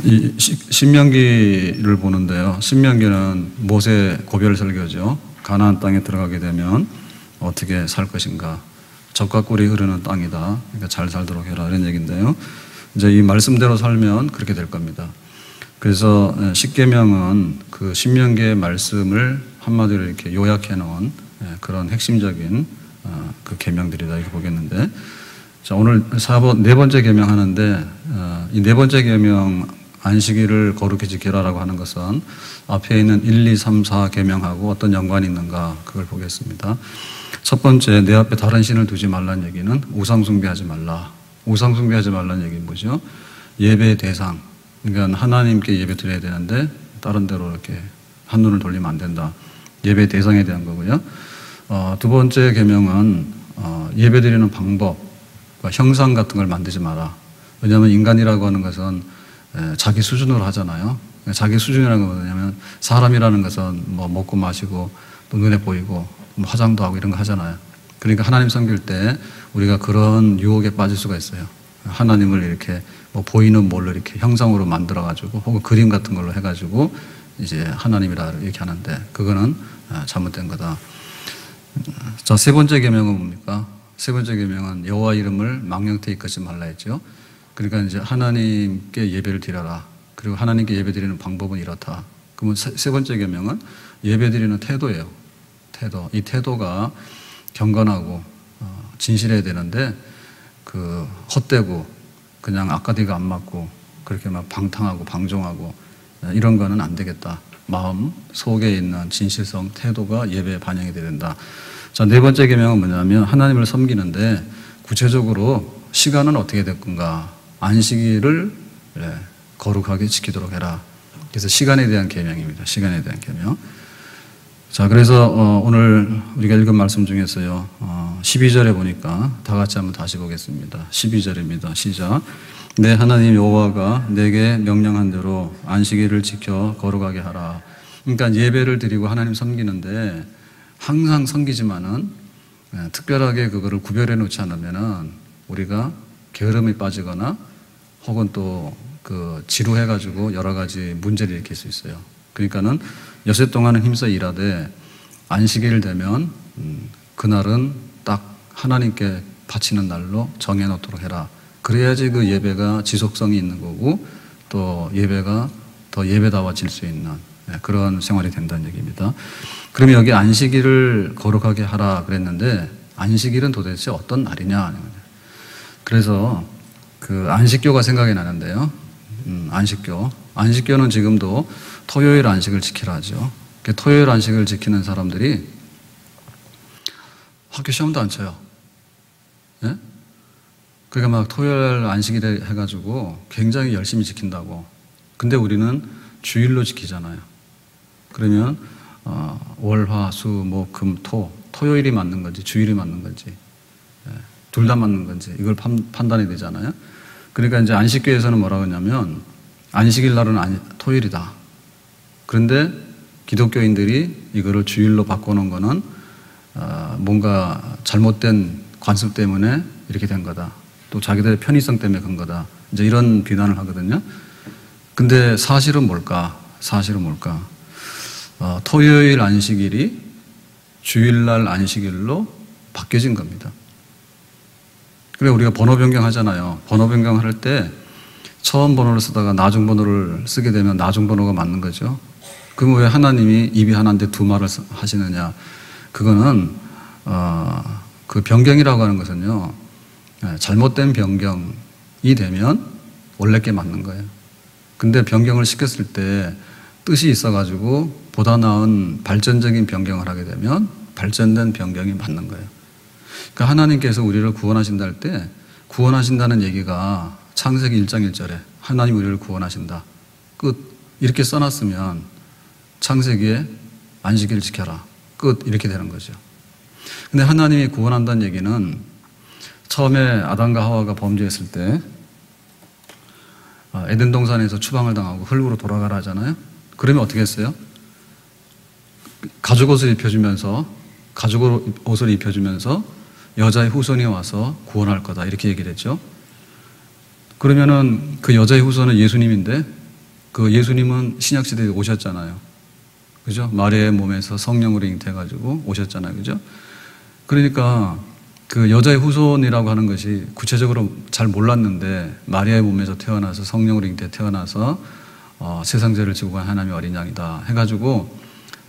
이 신명기를 보는데요. 신명기는 모세 고별 설교죠. 가나안 땅에 들어가게 되면 어떻게 살 것인가. 젖과 꿀이 흐르는 땅이다. 그러니까 잘 살도록 해라 이런 얘기인데요. 이제 이 말씀대로 살면 그렇게 될 겁니다. 그래서 십계명은 그 신명기의 말씀을 한마디로 이렇게 요약해 놓은 그런 핵심적인 그 계명들이다 이렇게 보겠는데, 자 오늘 네 번째 계명 하는데 이 네 번째 계명 안식일을 거룩히 지키라라고 하는 것은 앞에 있는 1, 2, 3, 4 계명하고 어떤 연관이 있는가 그걸 보겠습니다. 첫 번째, 내 앞에 다른 신을 두지 말라는 얘기는 우상 숭배하지 말라. 우상 숭배하지 말라는 얘기는 뭐죠? 예배의 대상. 그러니까 하나님께 예배 드려야 되는데 다른 데로 이렇게 한눈을 돌리면 안 된다. 예배 대상에 대한 거고요. 두 번째 계명은 예배 드리는 방법과 형상 같은 걸 만들지 마라. 왜냐하면 인간이라고 하는 것은 자기 수준으로 하잖아요. 자기 수준이라는 건 뭐냐면 사람이라는 것은 뭐 먹고 마시고 또 눈에 보이고 뭐 화장도 하고 이런 거 하잖아요. 그러니까 하나님 섬길 때 우리가 그런 유혹에 빠질 수가 있어요. 하나님을 이렇게 뭐 보이는 뭘로 이렇게 형상으로 만들어가지고 혹은 그림 같은 걸로 해가지고 이제 하나님이라 이렇게 하는데 그거는 잘못된 거다. 자, 세 번째 계명은 뭡니까? 세 번째 계명은 여호와 이름을 망령되이 잊지 말라 했죠. 그러니까 이제 하나님께 예배를 드려라. 그리고 하나님께 예배 드리는 방법은 이렇다. 그러면 세 번째 계명은 예배 드리는 태도예요. 태도. 이 태도가 경건하고 진실해야 되는데 그 헛되고 그냥 앞가디가 안 맞고 그렇게 막 방탕하고 방종하고 이런 거는 안 되겠다. 마음 속에 있는 진실성 태도가 예배에 반영이 돼야 된다. 자, 네 번째 계명은 뭐냐면 하나님을 섬기는데 구체적으로 시간은 어떻게 될 건가? 안식일을 거룩하게 지키도록 해라. 그래서 시간에 대한 계명입니다. 시간에 대한 계명. 자, 그래서 오늘 우리가 읽은 말씀 중에서요 12절에 보니까 다 같이 한번 다시 보겠습니다. 12절입니다. 시작. 내 하나님 여호와가 내게 명령한 대로 안식일을 지켜 거룩하게 하라. 그러니까 예배를 드리고 하나님 섬기는데 항상 섬기지만은 특별하게 그거를 구별해 놓지 않으면은 우리가 게으름에 빠지거나 혹은 또 그 지루해가지고 여러 가지 문제를 일으킬 수 있어요. 그러니까는 여세 동안은 힘써 일하되 안식일 되면 그날은 딱 하나님께 바치는 날로 정해놓도록 해라. 그래야지 그 예배가 지속성이 있는 거고 또 예배가 더 예배다워질 수 있는 그런 생활이 된다는 얘기입니다. 그러면 여기 안식일을 거룩하게 하라 그랬는데 안식일은 도대체 어떤 날이냐? 그래서 그 안식교가 생각이 나는데요. 안식교는 지금도 토요일 안식을 지키라 하죠. 토요일 안식을 지키는 사람들이 학교 시험도 안 쳐요. 예? 그러니까 막 토요일 안식일에 해가지고 굉장히 열심히 지킨다고. 근데 우리는 주일로 지키잖아요. 그러면 월, 화, 수, 목, 금, 토요일이 맞는 건지 주일이 맞는 건지 둘 다 맞는 건지 이걸 판단이 되잖아요. 그러니까 이제 안식교에서는 뭐라고 하냐면 안식일 날은 토요일이다. 그런데 기독교인들이 이거를 주일로 바꿔놓은 거는 뭔가 잘못된 관습 때문에 이렇게 된 거다. 또 자기들의 편의성 때문에 그런 거다. 이제 이런 비난을 하거든요. 근데 사실은 뭘까? 토요일 안식일이 주일날 안식일로 바뀌어진 겁니다. 그래 우리가 번호 변경하잖아요. 번호 변경을 할 때 처음 번호를 쓰다가 나중 번호를 쓰게 되면 나중 번호가 맞는 거죠. 그럼 왜 하나님이 입이 하나인데 두 말을 하시느냐? 그거는 그 변경이라고 하는 것은요 잘못된 변경이 되면 원래 게 맞는 거예요. 근데 변경을 시켰을 때 뜻이 있어가지고 보다 나은 발전적인 변경을 하게 되면 발전된 변경이 맞는 거예요. 그러니까 하나님께서 우리를 구원하신다 할 때 구원하신다는 얘기가 창세기 1장 1절에 하나님 우리를 구원하신다. 끝. 이렇게 써놨으면 창세기에 안식일을 지켜라. 끝. 이렇게 되는 거죠. 근데 하나님이 구원한다는 얘기는 처음에 아담과 하와가 범죄했을 때 에덴 동산에서 추방을 당하고 흙으로 돌아가라 하잖아요. 그러면 어떻게 했어요? 가죽 옷을 입혀주면서 여자의 후손이 와서 구원할 거다 이렇게 얘기를 했죠. 그러면은 그 여자의 후손은 예수님인데 그 예수님은 신약시대에 오셨잖아요. 그죠? 마리아의 몸에서 성령으로 잉태해가지고 오셨잖아요. 그죠? 그러니까 그 여자의 후손이라고 하는 것이 구체적으로 잘 몰랐는데 마리아의 몸에서 태어나서 성령으로 잉태 태어나서 세상 죄를 지고 간 하나님의 어린 양이다 해가지고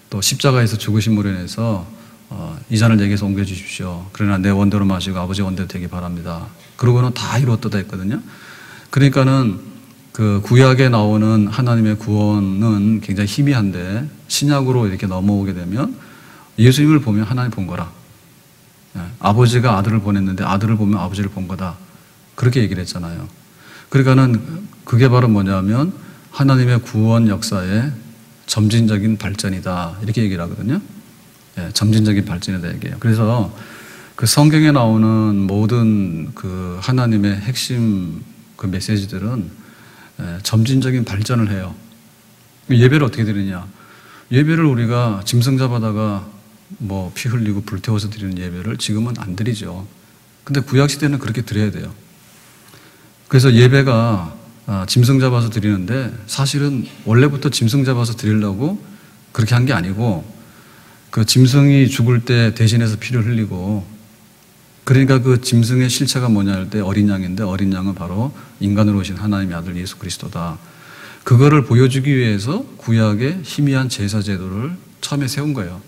또 십자가에서 죽으심으로 인해서 이 잔을 내게서 옮겨주십시오. 그러나 내 원대로 마시고 아버지 원대로 되기 바랍니다. 그러고는 다 이루었다 했거든요. 그러니까는 그 구약에 나오는 하나님의 구원은 굉장히 희미한데 신약으로 이렇게 넘어오게 되면 예수님을 보면 하나님 본 거라. 아버지가 아들을 보냈는데 아들을 보면 아버지를 본 거다. 그렇게 얘기를 했잖아요. 그러니까는 그게 바로 뭐냐면 하나님의 구원 역사의 점진적인 발전이다. 이렇게 얘기를 하거든요. 점진적인 발전이다 얘기해요. 그래서 그 성경에 나오는 모든 그 하나님의 핵심 그 메시지들은 점진적인 발전을 해요. 예배를 어떻게 드리냐? 예배를 우리가 짐승 잡아다가 뭐 피 흘리고 불태워서 드리는 예배를 지금은 안 드리죠. 근데 구약 시대는 그렇게 드려야 돼요. 그래서 예배가 짐승 잡아서 드리는데 사실은 원래부터 짐승 잡아서 드리려고 그렇게 한 게 아니고 그 짐승이 죽을 때 대신해서 피를 흘리고 그러니까 그 짐승의 실체가 뭐냐 할 때 어린 양인데 어린 양은 바로 인간으로 오신 하나님의 아들 예수 그리스도다. 그거를 보여주기 위해서 구약의 희미한 제사 제도를 처음에 세운 거예요.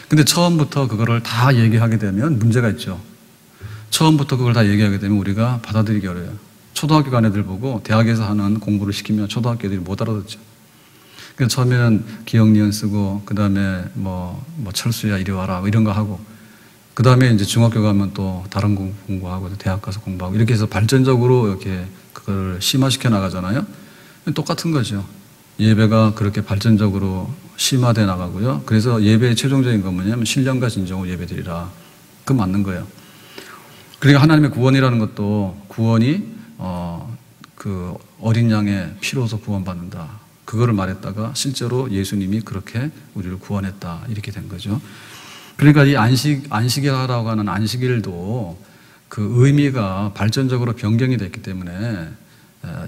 근데 처음부터 그거를 다 얘기하게 되면 문제가 있죠. 처음부터 그걸 다 얘기하게 되면 우리가 받아들이기 어려워요. 초등학교 간 애들 보고 대학에서 하는 공부를 시키면 초등학교 애들이 못 알아듣죠. 그래서 처음에는 기억 니은 쓰고 그 다음에 뭐 철수야 이리 와라 이런 거 하고 그 다음에 이제 중학교 가면 또 다른 공부하고 대학 가서 공부하고 이렇게 해서 발전적으로 이렇게 그걸 심화시켜 나가잖아요. 똑같은 거죠. 예배가 그렇게 발전적으로 심화돼 나가고요. 그래서 예배의 최종적인 건 뭐냐면 신령과 진정으로 예배드리라. 그 맞는 거예요. 그러니까 하나님의 구원이라는 것도 구원이 그 어린 양의 피로서 구원받는다. 그거를 말했다가 실제로 예수님이 그렇게 우리를 구원했다. 이렇게 된 거죠. 그러니까 이 안식이라고 하는 안식일도 그 의미가 발전적으로 변경이 됐기 때문에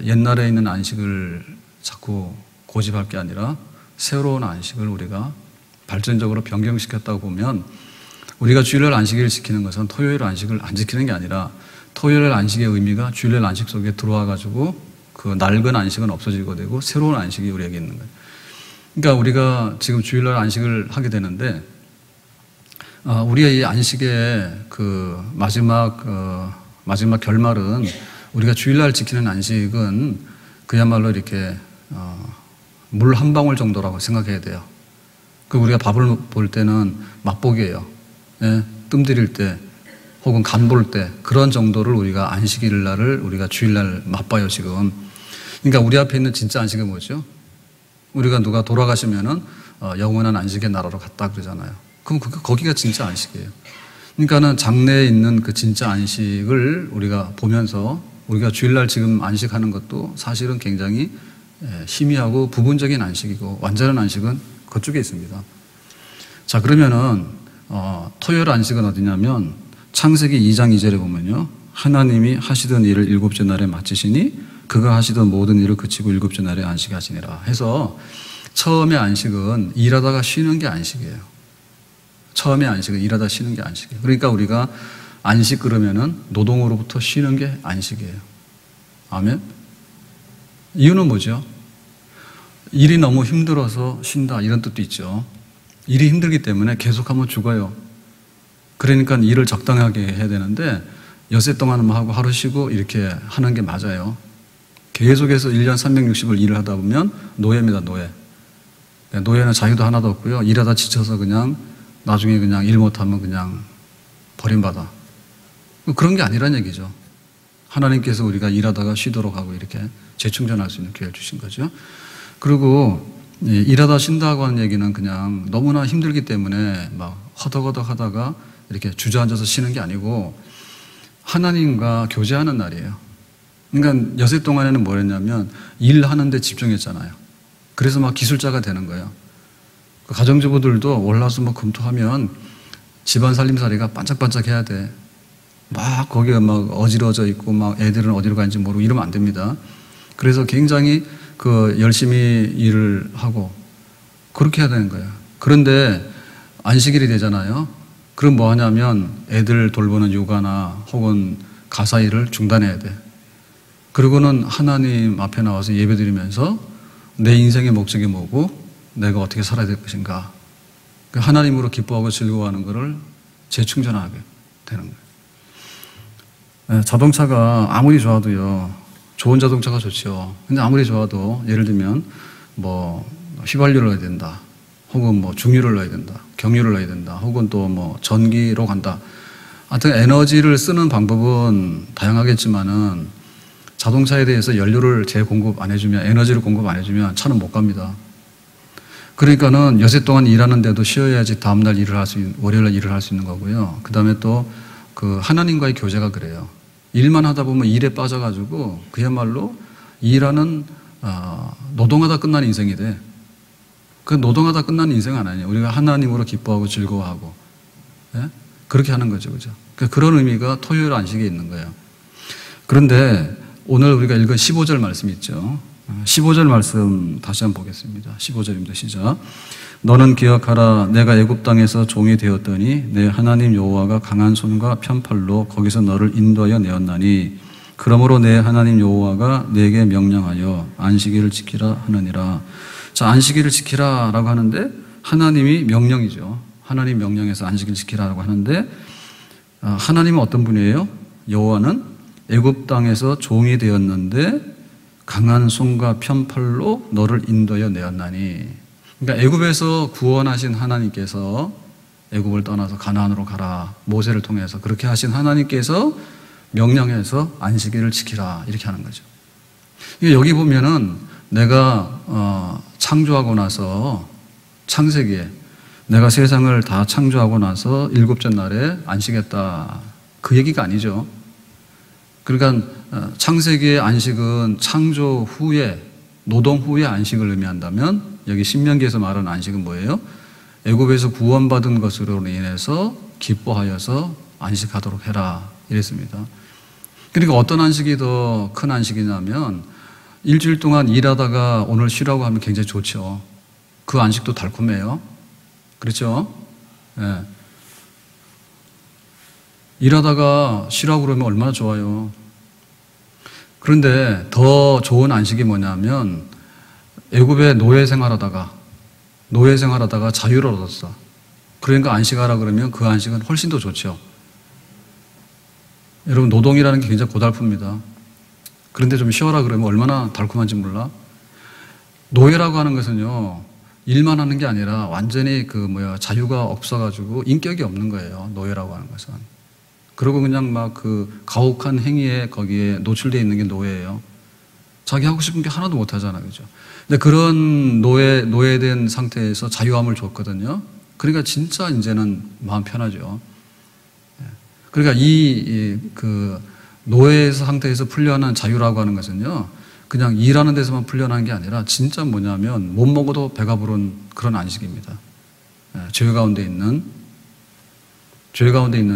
옛날에 있는 안식을 자꾸 고집할 게 아니라 새로운 안식을 우리가 발전적으로 변경시켰다고 보면 우리가 주일날 안식일을 지키는 것은 토요일 안식을 안 지키는 게 아니라 토요일 안식의 의미가 주일날 안식 속에 들어와 가지고 그 낡은 안식은 없어지고 되고 새로운 안식이 우리에게 있는 거예요. 그러니까 우리가 지금 주일날 안식을 하게 되는데 우리의 이 안식의 그 마지막 결말은 우리가 주일날 지키는 안식은 그야말로 이렇게 물 한 방울 정도라고 생각해야 돼요. 그 우리가 밥을 볼 때는 맛보기예요. 뜸 들일 때 혹은 간 볼 때 그런 정도를 우리가 안식일 날을 우리가 주일날 맛봐요 지금. 그러니까 우리 앞에 있는 진짜 안식은 뭐죠? 우리가 누가 돌아가시면은 영원한 안식의 나라로 갔다 그러잖아요. 그럼 거기가 진짜 안식이에요. 그러니까는 장래에 있는 그 진짜 안식을 우리가 보면서 우리가 주일날 지금 안식하는 것도 사실은 굉장히 희미하고 부분적인 안식이고 완전한 안식은 그쪽에 있습니다. 자, 그러면은 토요일 안식은 어디냐면 창세기 2장 2절에 보면요. 하나님이 하시던 일을 일곱째 날에 마치시니 그가 하시던 모든 일을 그치고 일곱째 날에 안식하시니라 해서 처음의 안식은 일하다가 쉬는 게 안식이에요. 처음의 안식은 일하다 쉬는 게 안식이에요. 그러니까 우리가 안식 그러면은 노동으로부터 쉬는 게 안식이에요. 아멘? 이유는 뭐죠? 일이 너무 힘들어서 쉰다 이런 뜻도 있죠. 일이 힘들기 때문에 계속하면 죽어요. 그러니까 일을 적당하게 해야 되는데 엿새 동안만 하고 하루 쉬고 이렇게 하는 게 맞아요. 계속해서 1년 360을 일을 하다 보면 노예입니다. 노예. 노예는 자유도 하나도 없고요. 일하다 지쳐서 그냥 나중에 그냥 일 못하면 그냥 버림받아. 그런 게 아니란 얘기죠. 하나님께서 우리가 일하다가 쉬도록 하고 이렇게 재충전할 수 있는 기회를 주신 거죠. 그리고 일하다 쉰다고 하는 얘기는 그냥 너무나 힘들기 때문에 막 허덕허덕 하다가 이렇게 주저앉아서 쉬는 게 아니고 하나님과 교제하는 날이에요. 그러니까 엿새 동안에는 뭘 했냐면 일하는 데 집중했잖아요. 그래서 막 기술자가 되는 거예요. 가정주부들도 월화수목금토하면 집안 살림살이가 반짝반짝 해야 돼. 막 거기가 막 어지러져 있고 막 애들은 어디로 가는지 모르고 이러면 안 됩니다. 그래서 굉장히 그 열심히 일을 하고 그렇게 해야 되는 거예요. 그런데 안식일이 되잖아요. 그럼 뭐 하냐면 애들 돌보는 육아나 혹은 가사 일을 중단해야 돼. 그리고는 하나님 앞에 나와서 예배드리면서 내 인생의 목적이 뭐고 내가 어떻게 살아야 될 것인가. 하나님으로 기뻐하고 즐거워하는 것을 재충전하게 되는 거예요. 자동차가 아무리 좋아도요, 좋은 자동차가 좋죠. 근데 아무리 좋아도 예를 들면 뭐 휘발유를 넣어야 된다. 혹은 뭐 중유를 넣어야 된다. 경유를 넣어야 된다. 혹은 또 뭐 전기로 간다. 하여튼 에너지를 쓰는 방법은 다양하겠지만은 자동차에 대해서 연료를 재공급 안 해주면, 에너지를 공급 안 해주면 차는 못 갑니다. 그러니까는 여세 동안 일하는데도 쉬어야지 다음날 일을 할 수 있는, 월요일날 일을 할 수 있는 거고요. 그 다음에 또 그 하나님과의 교제가 그래요. 일만 하다 보면 일에 빠져가지고 그야말로 일하는, 노동하다 끝나는 인생이 돼. 그 노동하다 끝나는 인생은 아니에요. 우리가 하나님으로 기뻐하고 즐거워하고, 예? 그렇게 하는 거죠. 그죠? 그런 의미가 토요일 안식에 있는 거예요. 그런데 오늘 우리가 읽은 15절 말씀 있죠. 15절 말씀 다시 한번 보겠습니다. 15절입니다. 시작. 너는 기억하라. 내가 애굽 땅에서 종이 되었더니 내 하나님 여호와가 강한 손과 편팔로 거기서 너를 인도하여 내었나니 그러므로 내 하나님 여호와가 내게 명령하여 안식일을 지키라 하느니라. 자, 안식일을 지키라라고 하는데 하나님이 명령이죠. 하나님 명령에서 안식일 지키라라고 하는데 하나님은 어떤 분이에요? 여호와는 애굽 땅에서 종이 되었는데 강한 손과 편팔로 너를 인도하여 내었나니. 그러니까 애굽에서 구원하신 하나님께서 애굽을 떠나서 가나안으로 가라. 모세를 통해서 그렇게 하신 하나님께서 명령해서 안식일을 지키라 이렇게 하는 거죠. 여기 보면은 내가 창조하고 나서 창세기에 내가 세상을 다 창조하고 나서 일곱째 날에 안식했다. 그 얘기가 아니죠. 그러니까 창세기의 안식은 창조 후에, 노동 후에 안식을 의미한다면 여기 신명기에서 말하는 안식은 뭐예요? 애굽에서 구원받은 것으로 인해서 기뻐하여서 안식하도록 해라 이랬습니다. 그러니까 어떤 안식이 더 큰 안식이냐면 일주일 동안 일하다가 오늘 쉬라고 하면 굉장히 좋죠. 그 안식도 달콤해요. 그렇죠? 예. 일하다가 쉬라고 그러면 얼마나 좋아요. 그런데 더 좋은 안식이 뭐냐면 애굽에 노예 생활하다가 자유를 얻었어. 그러니까 안식하라 그러면 그 안식은 훨씬 더 좋죠. 여러분 노동이라는 게 굉장히 고달픕니다. 그런데 좀 쉬어라 그러면 얼마나 달콤한지 몰라. 노예라고 하는 것은요 일만 하는 게 아니라 완전히 자유가 없어가지고 인격이 없는 거예요. 노예라고 하는 것은. 그리고 그냥 막 그 가혹한 행위에 거기에 노출되어 있는 게 노예예요. 자기 하고 싶은 게 하나도 못 하잖아요. 그죠? 근데 그런 노예된 상태에서 자유함을 줬거든요. 그러니까 진짜 이제는 마음 편하죠. 그러니까 그 노예 상태에서 풀려난 자유라고 하는 것은요, 그냥 일하는 데서만 풀려난 게 아니라 진짜 뭐냐면 못 먹어도 배가 부른 그런 안식입니다. 죄 가운데 있는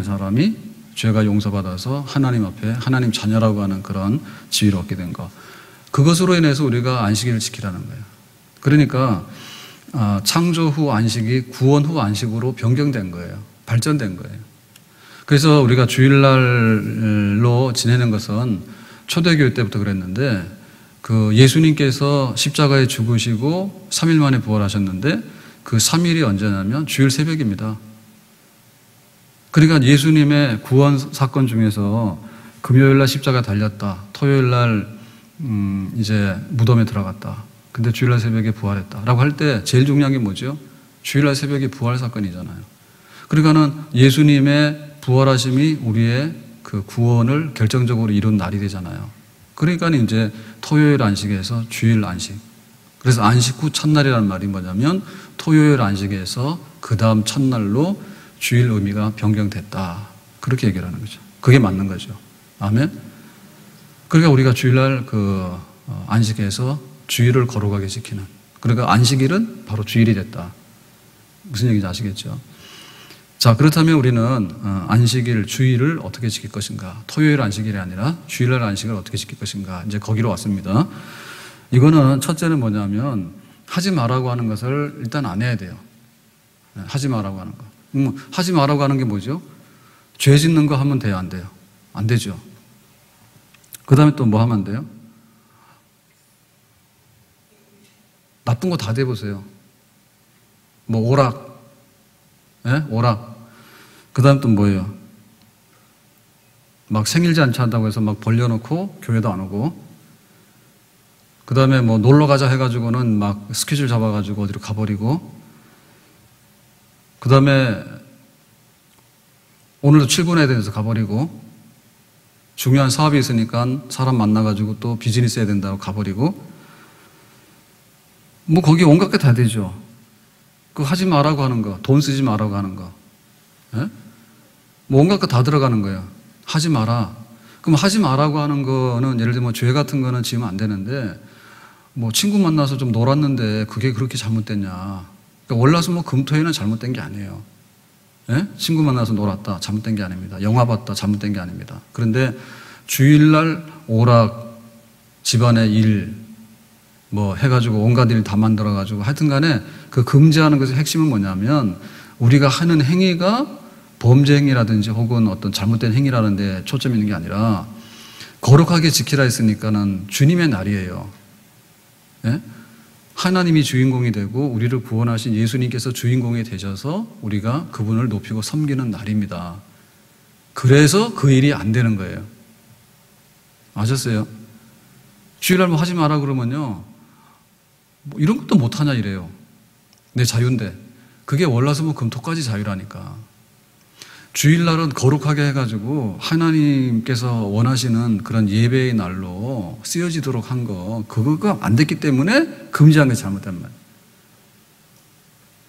사람이 죄가 용서받아서 하나님 앞에 하나님 자녀라고 하는 그런 지위를 얻게 된 것. 그것으로 인해서 우리가 안식일을 지키라는 거예요. 그러니까 창조 후 안식이 구원 후 안식으로 변경된 거예요. 발전된 거예요. 그래서 우리가 주일날로 지내는 것은 초대교회 때부터 그랬는데 그 예수님께서 십자가에 죽으시고 3일 만에 부활하셨는데 그 3일이 언제냐면 주일 새벽입니다. 그러니까 예수님의 구원 사건 중에서 금요일날 십자가 달렸다. 토요일날 이제 무덤에 들어갔다. 근데 주일날 새벽에 부활했다. 라고 할 때 제일 중요한 게 뭐죠? 주일날 새벽에 부활 사건이잖아요. 그러니까는 예수님의 부활하심이 우리의 그 구원을 결정적으로 이룬 날이 되잖아요. 그러니까 이제 토요일 안식에서 주일 안식. 그래서 안식 후 첫날이라는 말이 뭐냐면 토요일 안식에서 그 다음 첫날로 주일 의미가 변경됐다. 그렇게 얘기를 하는 거죠. 그게 맞는 거죠. 아멘. 그러니까 우리가 주일날 안식에서 주일을 거룩하게 지키는. 그러니까 안식일은 바로 주일이 됐다. 무슨 얘기인지 아시겠죠? 자, 그렇다면 우리는 안식일, 주일을 어떻게 지킬 것인가? 토요일 안식일이 아니라 주일날 안식을 어떻게 지킬 것인가? 이제 거기로 왔습니다. 이거는 첫째는 뭐냐면 하지 말라고 하는 것을 일단 안 해야 돼요. 하지 말라고 하는 거. 하지 말라고 하는 게 뭐죠? 죄 짓는 거 하면 돼요, 안 돼요? 안 되죠. 그 다음에 또 뭐 하면 안 돼요? 나쁜 거 다 대보세요. 뭐 오락, 예? 오락. 그 다음 또 뭐예요? 막 생일 잔치 한다고 해서 막 벌려놓고 교회도 안 오고, 그 다음에 뭐 놀러 가자 해가지고는 막 스케줄 잡아가지고 어디로 가버리고, 그 다음에 오늘도 출근해야 돼서 가버리고, 중요한 사업이 있으니까 사람 만나가지고 또 비즈니스 해야 된다고 가버리고, 뭐 거기 온갖 게 다 되죠. 그 하지 말라고 하는 거, 돈 쓰지 말라고 하는 거, 예? 뭐 온갖 거 다 들어가는 거예요. 하지 마라. 그럼 하지 말라고 하는 거는 예를 들면 죄 같은 거는 지으면 안 되는데, 뭐 친구 만나서 좀 놀았는데 그게 그렇게 잘못됐냐. 그러니까 월화수목 금토일은 잘못된 게 아니에요. 예? 친구 만나서 놀았다. 잘못된 게 아닙니다. 영화 봤다. 잘못된 게 아닙니다. 그런데 주일날 오락, 집안의 일, 뭐 해가지고 온갖 일 다 만들어가지고 하여튼 간에 그 금지하는 것의 핵심은 뭐냐면 우리가 하는 행위가 범죄 행위라든지 혹은 어떤 잘못된 행위라는 데 초점이 있는 게 아니라 거룩하게 지키라 했으니까는 주님의 날이에요. 예? 하나님이 주인공이 되고 우리를 구원하신 예수님께서 주인공이 되셔서 우리가 그분을 높이고 섬기는 날입니다. 그래서 그 일이 안 되는 거예요. 아셨어요? 주일날 뭐 하지 마라 그러면요, 뭐 이런 것도 못하냐 이래요. 내 자유인데. 그게 월화수목 금토까지 자유라니까. 주일날은 거룩하게 해가지고 하나님께서 원하시는 그런 예배의 날로 쓰여지도록 한 거, 그거가 안 됐기 때문에 금지한 게 잘못된 말이에요.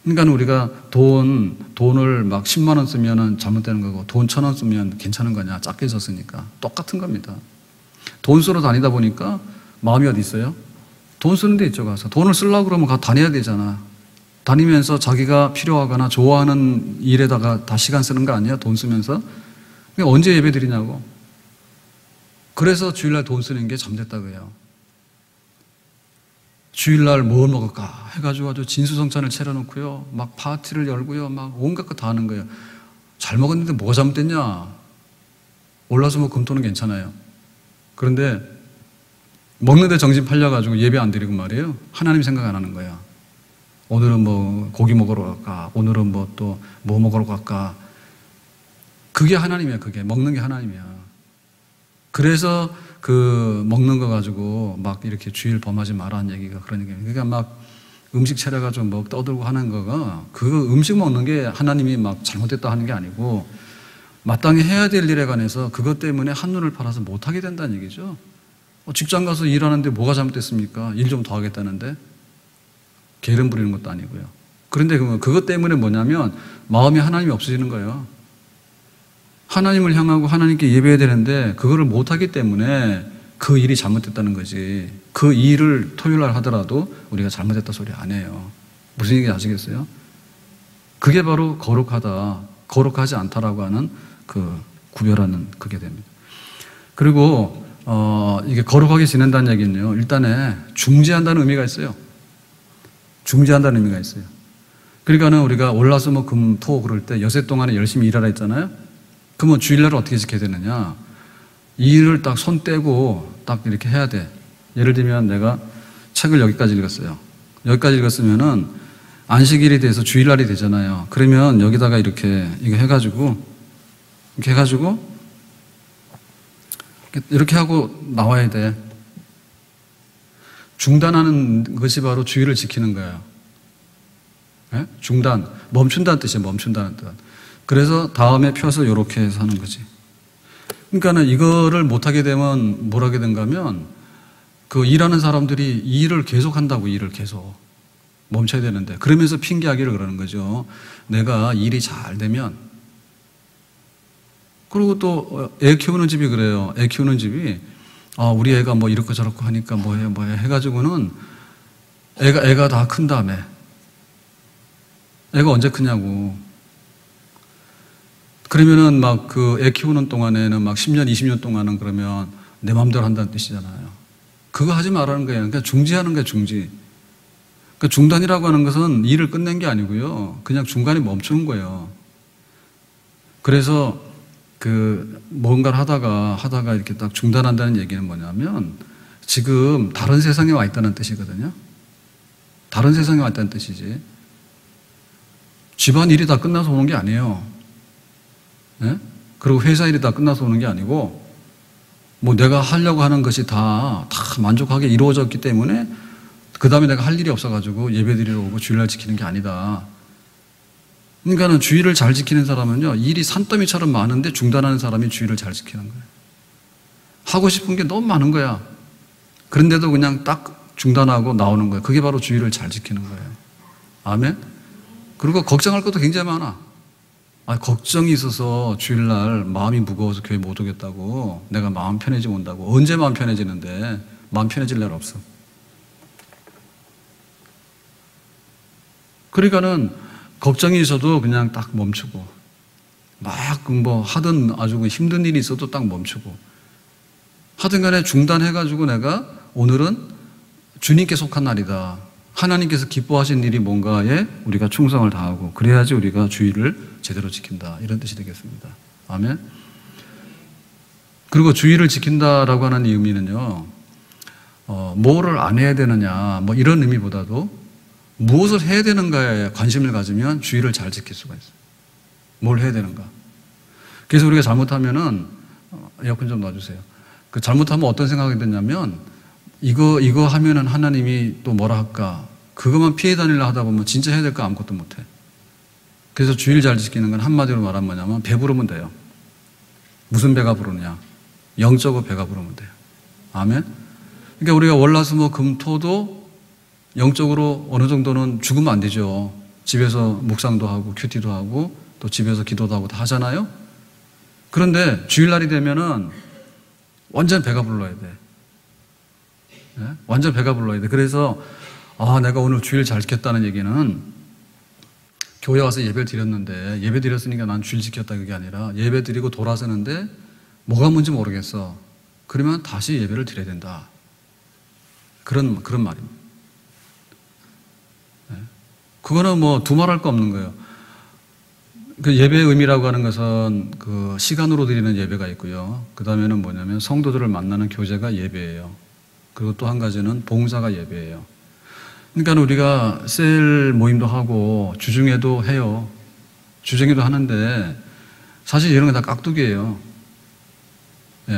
그러니까 우리가 돈을 막 10만 원 쓰면 잘못되는 거고 돈 1,000원 쓰면 괜찮은 거냐, 작게 썼으니까. 똑같은 겁니다. 돈 쓰러 다니다 보니까 마음이 어디 있어요? 돈 쓰는 데 있죠. 가서 돈을 쓰려고 그러면 다녀야 되잖아. 다니면서 자기가 필요하거나 좋아하는 일에다가 다 시간 쓰는 거 아니야? 돈 쓰면서. 그러니까 언제 예배 드리냐고. 그래서 주일날 돈 쓰는 게 잘못됐다고 해요. 주일날 뭘 먹을까 해가지고 아주 진수성찬을 차려놓고요, 막 파티를 열고요, 막 온갖 거 다 하는 거예요. 잘 먹었는데 뭐가 잘못됐냐? 올라서 금토는 괜찮아요. 그런데 먹는데 정신 팔려가지고 예배 안 드리고 말이에요. 하나님 생각 안 하는 거야. 오늘은 뭐 고기 먹으러 갈까? 오늘은 뭐 또 뭐 먹으러 갈까? 그게 하나님이야. 그게 먹는 게 하나님이야. 그래서 그 먹는 거 가지고 막 이렇게 주일 범하지 마라는 얘기가 그런 얘기예요. 그러니까 막 음식 차려가지고 막 떠들고 하는 거가, 그 음식 먹는 게 하나님이 막 잘못됐다 하는 게 아니고 마땅히 해야 될 일에 관해서 그것 때문에 한눈을 팔아서 못하게 된다는 얘기죠. 직장 가서 일하는데 뭐가 잘못됐습니까? 일 좀 더 하겠다는데. 게으름 부리는 것도 아니고요. 그런데 그것 때문에 뭐냐면 마음이 하나님이 없어지는 거예요. 하나님을 향하고 하나님께 예배해야 되는데 그거를 못하기 때문에 그 일이 잘못됐다는 거지. 그 일을 토요일날 하더라도 우리가 잘못했다 소리 안 해요. 무슨 얘기인지 아시겠어요? 그게 바로 거룩하다, 거룩하지 않다라고 하는 그 구별하는 그게 됩니다. 그리고 이게 거룩하게 지낸다는 얘기는요, 일단에 중지한다는 의미가 있어요. 중지한다는 의미가 있어요. 그러니까는 우리가 월화수목 금 토 그럴 때 여세 동안에 열심히 일하라 했잖아요. 그러면 주일날은 어떻게 지켜야 되느냐? 이 일을 딱 손 떼고 딱 이렇게 해야 돼. 예를 들면 내가 책을 여기까지 읽었어요. 여기까지 읽었으면은 안식일이 돼서 주일날이 되잖아요. 그러면 여기다가 이렇게 이거 해가지고 이렇게 해가지고 이렇게 하고 나와야 돼. 중단하는 것이 바로 주의를 지키는 거예요. 네? 중단, 멈춘다는 뜻이에요. 멈춘다는 뜻. 그래서 다음에 펴서 이렇게 해서 하는 거지. 그러니까는 이거를 못하게 되면 뭘 하게 된가 하면 그 일하는 사람들이 이 일을 계속 한다고, 일을 계속. 멈춰야 되는데. 그러면서 핑계하기를 그러는 거죠. 내가 일이 잘 되면. 그리고 또 애 키우는 집이 그래요. 애 키우는 집이 우리 애가 뭐 이렇고 저렇고 하니까 뭐해 해가지고는 애가 다 큰 다음에 애가 언제 크냐고. 그러면은 막 그 애 키우는 동안에는 막 10년, 20년 동안은 그러면 내 마음대로 한다는 뜻이잖아요. 그거 하지 말라는 거예요. 그러니까 중지하는 거예요, 중지. 그러니까 중단이라고 하는 것은 일을 끝낸 게 아니고요. 그냥 중간에 멈추는 거예요. 그래서 뭔가를 하다가 이렇게 딱 중단한다는 얘기는 뭐냐면 지금 다른 세상에 와 있다는 뜻이거든요. 다른 세상에 와 있다는 뜻이지. 집안 일이 다 끝나서 오는 게 아니에요. 네? 그리고 회사 일이 다 끝나서 오는 게 아니고 뭐 내가 하려고 하는 것이 다 만족하게 이루어졌기 때문에 그 다음에 내가 할 일이 없어가지고 예배 드리러 오고 주일날 지키는 게 아니다. 그러니까는 주일을 잘 지키는 사람은요, 일이 산더미처럼 많은데 중단하는 사람이 주일을 잘 지키는 거예요. 하고 싶은 게 너무 많은 거야. 그런데도 그냥 딱 중단하고 나오는 거예요. 그게 바로 주일을 잘 지키는 거예요. 아멘? 그리고 걱정할 것도 굉장히 많아. 걱정이 있어서 주일날 마음이 무거워서 교회 못 오겠다고, 내가 마음 편해지면 온다고. 언제 마음 편해지는데 마음 편해질 날 없어. 그러니까는 걱정이 있어도 그냥 딱 멈추고, 막 뭐 하든 아주 힘든 일이 있어도 딱 멈추고, 하든 간에 중단해가지고 내가 오늘은 주님께 속한 날이다. 하나님께서 기뻐하신 일이 뭔가에 우리가 충성을 다하고, 그래야지 우리가 주일을 제대로 지킨다. 이런 뜻이 되겠습니다. 아멘. 그리고 주일을 지킨다라고 하는 의미는요, 뭐를 안 해야 되느냐, 뭐 이런 의미보다도 무엇을 해야 되는가에 관심을 가지면 주일을 잘 지킬 수가 있어요. 뭘 해야 되는가. 그래서 우리가 잘못하면은, 에어컨 좀 놔주세요. 잘못하면 어떤 생각이 드냐면, 이거 하면은 하나님이 또 뭐라 할까. 그것만 피해 다니려 하다 보면 진짜 해야 될 거 아무것도 못 해. 그래서 주일 잘 지키는 건 한마디로 말하면 뭐냐면, 배부르면 돼요. 무슨 배가 부르냐. 영적으로 배가 부르면 돼요. 아멘? 그러니까 우리가 월화수목 금토도 영적으로 어느 정도는 죽으면 안 되죠. 집에서 묵상도 하고 큐티도 하고 또 집에서 기도도 하고 다 하잖아요. 그런데 주일날이 되면은 완전 배가 불러야 돼. 네? 완전 배가 불러야 돼. 그래서 내가 오늘 주일 잘 지켰다는 얘기는 교회 와서 예배를 드렸는데, 예배 드렸으니까 난 주일 지켰다 그게 아니라 예배 드리고 돌아서는데 뭐가 뭔지 모르겠어. 그러면 다시 예배를 드려야 된다. 그런 말입니다. 그거는 뭐 두말할 거 없는 거예요. 예배의 의미라고 하는 것은 시간으로 드리는 예배가 있고요. 그 다음에는 뭐냐면 성도들을 만나는 교제가 예배예요. 그리고 또 한 가지는 봉사가 예배예요. 그러니까 우리가 셀 모임도 하고 주중에도 해요. 주중에도 하는데 사실 이런 거 다 깍두기예요.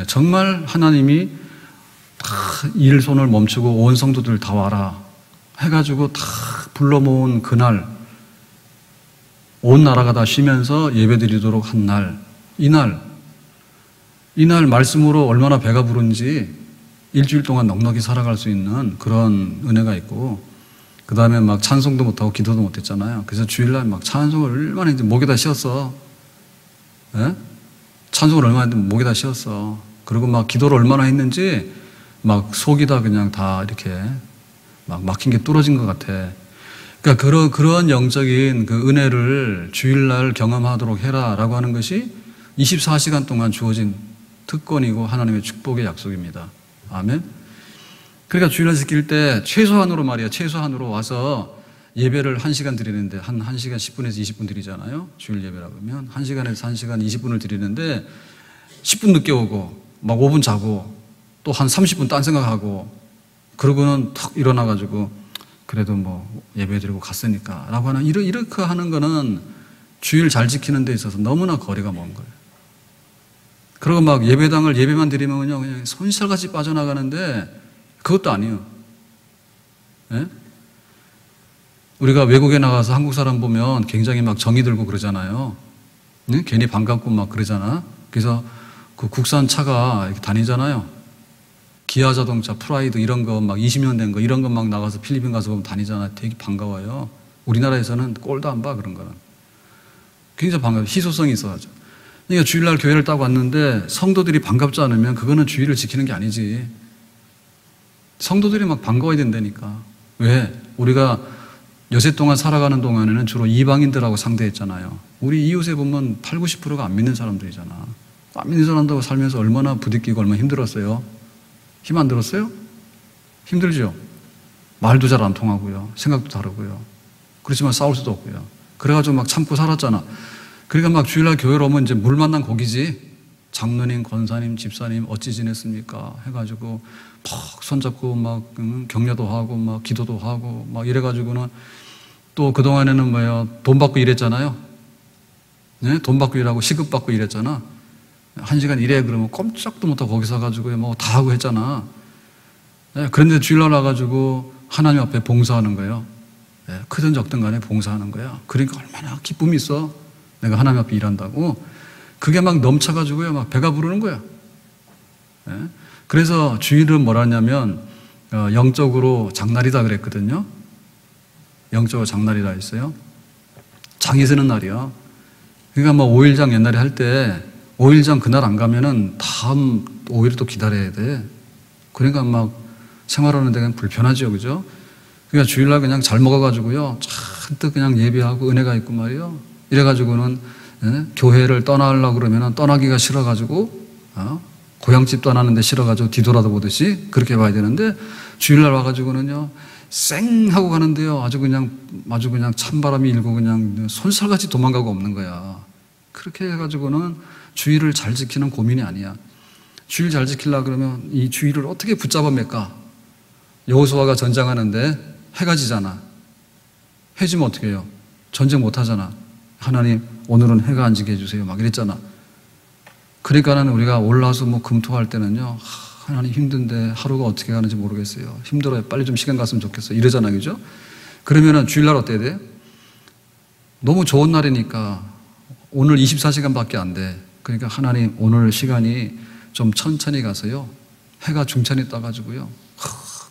정말 하나님이 다 일 손을 멈추고 온 성도들 다 와라 해가지고 다 불러 모은 그날, 온 나라가 다 쉬면서 예배 드리도록 한 날, 이날 말씀으로 얼마나 배가 부른지 일주일 동안 넉넉히 살아갈 수 있는 그런 은혜가 있고, 그 다음에 막 찬송도 못하고 기도도 못했잖아요. 그래서 주일날 막 찬송을 얼마나 했는지 목에다 씌웠어. 예? 찬송을 얼마나 했는지 목에다 씌웠어. 그리고 막 기도를 얼마나 했는지 막 속이 다 그냥 다 이렇게 막 막힌 게 뚫어진 것 같아. 그러니까 그런 영적인 그 은혜를 주일날 경험하도록 해라라고 하는 것이 24시간 동안 주어진 특권이고 하나님의 축복의 약속입니다. 아멘. 그러니까 주일날 지킬 때 최소한으로 와서 예배를 1시간 드리는데 한 1시간 10분에서 20분 드리잖아요. 주일 예배라고 하면 1시간에서 1시간 20분을 드리는데 10분 늦게 오고 막 5분 자고 또 한 30분 딴 생각하고 그러고는 턱 일어나가지고 그래도 뭐 예배 드리고 갔으니까 라고 하는 이렇게 하는 거는 주일 잘 지키는 데 있어서 너무나 거리가 먼 거예요. 그리고 막 예배당을 예배만 드리면 그냥 손살같이 빠져나가는데 그것도 아니에요. 예? 우리가 외국에 나가서 한국 사람 보면 굉장히 막 정이 들고 그러잖아요. 네? 괜히 반갑고 막 그러잖아. 그래서 그 국산 차가 이렇게 다니잖아요. 기아 자동차, 프라이드 이런 거 막 20년 된 거 이런 거 막 나가서 필리핀 가서 보면 다니잖아. 되게 반가워요. 우리나라에서는 꼴도 안 봐, 그런 거는. 굉장히 반가워요. 희소성이 있어가지고. 그러니까 주일날 교회를 딱 왔는데 성도들이 반갑지 않으면 그거는 주일을 지키는 게 아니지. 성도들이 막 반가워야 된다니까. 왜? 우리가 여세 동안 살아가는 동안에는 주로 이방인들하고 상대했잖아요. 우리 이웃에 보면 8, 90%가 안 믿는 사람들이잖아. 안 믿는 사람들하고 살면서 얼마나 부딪히고 얼마나 힘들었어요? 힘 안 들었어요? 힘들죠? 말도 잘 안 통하고요. 생각도 다르고요. 그렇지만 싸울 수도 없고요. 그래가지고 막 참고 살았잖아. 그러니까 막 주일날 교회로 오면 이제 물 만난 고기지. 장로님, 권사님, 집사님 어찌 지냈습니까? 해가지고 막 손잡고 막 격려도 하고 막 기도도 하고 막 이래가지고는 또 그동안에는 뭐예요? 돈 받고 일했잖아요. 네? 돈 받고 일하고 시급 받고 일했잖아. 1시간 일해 그러면 꼼짝도 못하고 거기서 가지고 뭐 다 하고 했잖아. 네? 그런데 주일날 와가지고 하나님 앞에 봉사하는 거예요. 네? 크든 적든 간에 봉사하는 거야. 그러니까 얼마나 기쁨이 있어. 내가 하나님 앞에 일한다고. 그게 막 넘쳐가지고요. 막 배가 부르는 거야. 네? 그래서 주일은 뭐라 하냐면 영적으로 장날이다 그랬거든요. 영적으로 장날이라 했어요. 장이 서는 날이야. 그러니까 뭐 5일장 옛날에 할 때 5일장 그날 안 가면은 다음 5일 또 기다려야 돼. 그러니까 막 생활하는 데는 불편하죠. 그죠? 그러니까 주일날 그냥 잘 먹어가지고요. 잔뜩 그냥 예배하고 은혜가 있고 말이요. 이래가지고는 교회를 떠나려고 그러면은 떠나기가 싫어가지고 고향집 떠나는데 싫어가지고 뒤돌아도 보듯이 그렇게 봐야 되는데 주일날 와가지고는요 쌩 하고 가는데요 아주 그냥 찬바람이 일고 그냥 손살같이 도망가고 없는 거야. 그렇게 해가지고는 주일을 잘 지키는 고민이 아니야. 주일 잘 지키려고 그러면 이 주일을 어떻게 붙잡아 맬까? 여호수아가 전쟁하는데 해가 지잖아. 해 지면 어떻게 해요? 전쟁 못 하잖아. 하나님 오늘은 해가 안 지게 해주세요 막 이랬잖아. 그러니까는 우리가 올라와서 뭐 금토할 때는요 하나님 힘든데 하루가 어떻게 가는지 모르겠어요. 힘들어요. 빨리 좀 시간 갔으면 좋겠어. 이러잖아. 그죠? 그러면은 주일날 어때야 돼? 너무 좋은 날이니까 오늘 24시간밖에 안 돼. 그러니까 하나님 오늘 시간이 좀 천천히 가서요 해가 중천히 떠가지고요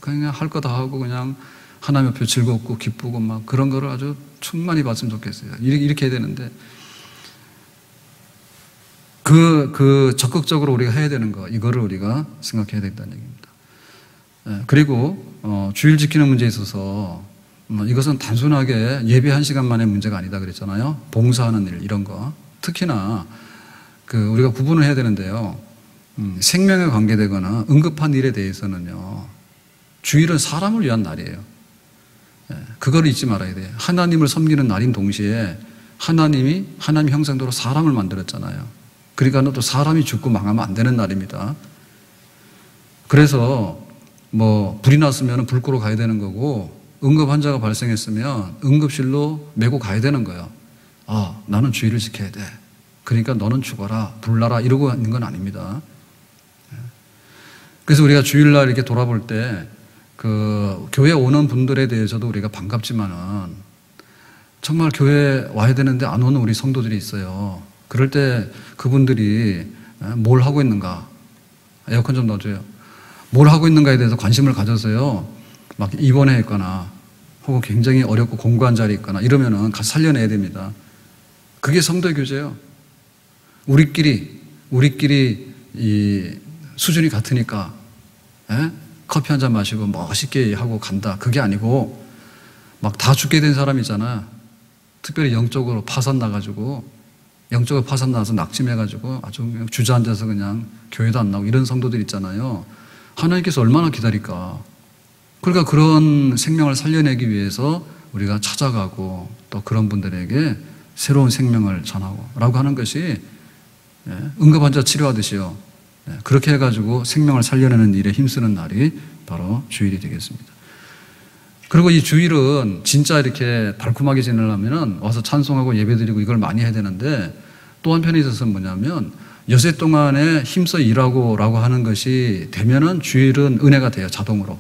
그냥 할 거 다 하고 그냥 하나님 옆에 즐겁고 기쁘고 막 그런 거를 아주 충만히 봤으면 좋겠어요. 이렇게 해야 되는데 그 적극적으로 우리가 해야 되는 거 이거를 우리가 생각해야 된다는 얘기입니다. 그리고 주일 지키는 문제에 있어서 이것은 단순하게 예배 1시간만의 문제가 아니다 그랬잖아요. 봉사하는 일 이런 거 특히나 우리가 구분을 해야 되는데요. 생명에 관계되거나 응급한 일에 대해서는요 주일은 사람을 위한 날이에요. 그거를 잊지 말아야 돼요. 하나님을 섬기는 날인 동시에 하나님 형상대로 사람을 만들었잖아요. 그러니까 또 사람이 죽고 망하면 안 되는 날입니다. 그래서 뭐 불이 났으면 불 끄러 가야 되는 거고 응급 환자가 발생했으면 응급실로 메고 가야 되는 거예요. 나는 주일을 지켜야 돼. 그러니까 너는 죽어라, 불나라 이러고 있는 건 아닙니다. 그래서 우리가 주일날 이렇게 돌아볼 때 교회 오는 분들에 대해서도 우리가 반갑지만은 정말 교회 와야 되는데 안 오는 우리 성도들이 있어요. 그럴 때 그분들이 뭘 하고 있는가? 에어컨 좀 넣어줘요. 뭘 하고 있는가에 대해서 관심을 가져서요. 막 입원해 있거나 혹은 굉장히 어렵고 공고한 자리에 있거나 이러면은 같이 살려내야 됩니다. 그게 성도의 교제예요. 우리끼리 이 수준이 같으니까 커피 한 잔 마시고 멋있게 하고 간다. 그게 아니고 막 다 죽게 된 사람 있잖아. 특별히 영적으로 파산 나가지고 영적으로 파산 나서 낙심해가지고 아주 그냥 주저앉아서 그냥 교회도 안 나오고 이런 성도들 있잖아요. 하나님께서 얼마나 기다릴까. 그러니까 그런 생명을 살려내기 위해서 우리가 찾아가고 또 그런 분들에게 새로운 생명을 전하고 라고 하는 것이 응급환자 치료하듯이요. 그렇게 해가지고 생명을 살려내는 일에 힘쓰는 날이 바로 주일이 되겠습니다. 그리고 이 주일은 진짜 이렇게 달콤하게 지내려면 와서 찬송하고 예배드리고 이걸 많이 해야 되는데 또 한편에 있어서는 뭐냐면 여세 동안에 힘써 일하고 라고 하는 것이 되면은 주일은 은혜가 돼요. 자동으로.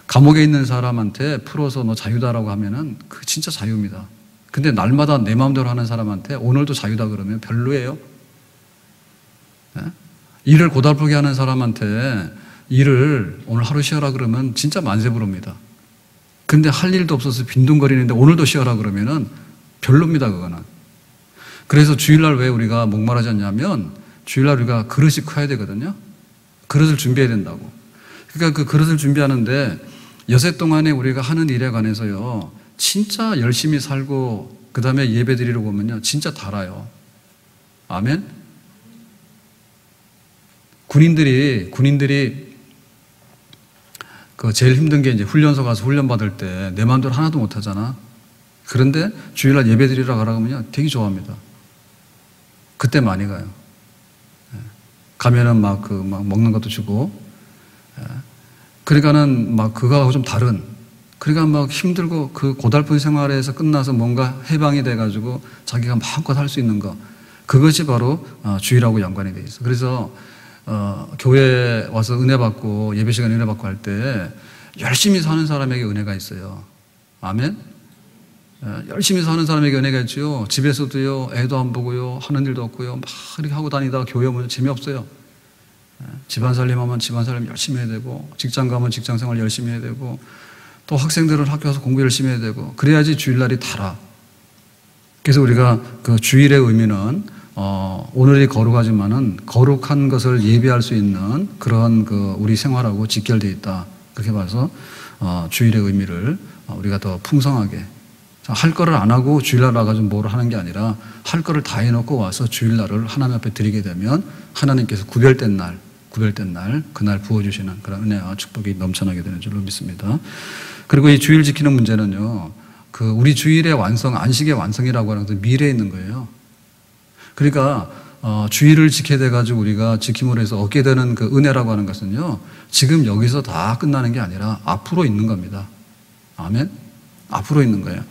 감옥에 있는 사람한테 풀어서 너 자유다라고 하면은 그 진짜 자유입니다. 근데 날마다 내 마음대로 하는 사람한테 오늘도 자유다 그러면 별로예요. 일을 고달프게 하는 사람한테 일을 오늘 하루 쉬어라 그러면 진짜 만세 부릅니다. 근데 할 일도 없어서 빈둥거리는데 오늘도 쉬어라 그러면은 별로입니다, 그거는. 그래서 주일날 왜 우리가 목말하지 않냐면 주일날 우리가 그릇이 커야 되거든요. 그릇을 준비해야 된다고. 그러니까 그 그릇을 준비하는데 여세 동안에 우리가 하는 일에 관해서요, 진짜 열심히 살고 그 다음에 예배 드리러 오면요, 진짜 달아요. 아멘? 군인들이 그 제일 힘든 게 이제 훈련소 가서 훈련 받을 때 내 마음대로 하나도 못 하잖아. 그런데 주일날 예배 드리러 가라 그러면 되게 좋아합니다. 그때 많이 가요. 가면은 막 먹는 것도 주고. 그러니까는 막 그거하고 좀 다른. 그러니까 막 힘들고 그 고달픈 생활에서 끝나서 뭔가 해방이 돼가지고 자기가 마음껏 할 수 있는 거. 그것이 바로 주일하고 연관이 돼 있어. 그래서 교회에 와서 은혜 받고 예배 시간에 은혜 받고 할 때 열심히 사는 사람에게 은혜가 있어요. 아멘? 열심히 사는 사람에게 은혜가 있죠. 집에서도요, 애도 안 보고요, 하는 일도 없고요, 막 이렇게 하고 다니다가 교회 오면 재미없어요. 집안 살림하면 집안 살림 열심히 해야 되고, 직장 가면 직장 생활 열심히 해야 되고, 또 학생들은 학교 와서 공부 열심히 해야 되고, 그래야지 주일날이 달아. 그래서 우리가 그 주일의 의미는 오늘이 거룩하지만은 거룩한 것을 예비할 수 있는 그런 그 우리 생활하고 직결되어 있다. 그렇게 봐서 주일의 의미를 우리가 더 풍성하게 할 거를 안 하고 주일날 와가지고 뭐를 하는 게 아니라 할 거를 다 해놓고 와서 주일날을 하나님 앞에 드리게 되면 하나님께서 구별된 날 그날 부어주시는 그런 은혜와 축복이 넘쳐나게 되는 줄로 믿습니다. 그리고 이 주일 지키는 문제는요, 그 우리 주일의 완성, 안식의 완성이라고 하는 것은 미래에 있는 거예요. 그러니까 주일을 지켜야 돼가지고 우리가 지킴으로 해서 얻게 되는 그 은혜라고 하는 것은요, 지금 여기서 다 끝나는 게 아니라 앞으로 있는 겁니다. 아멘? 앞으로 있는 거예요.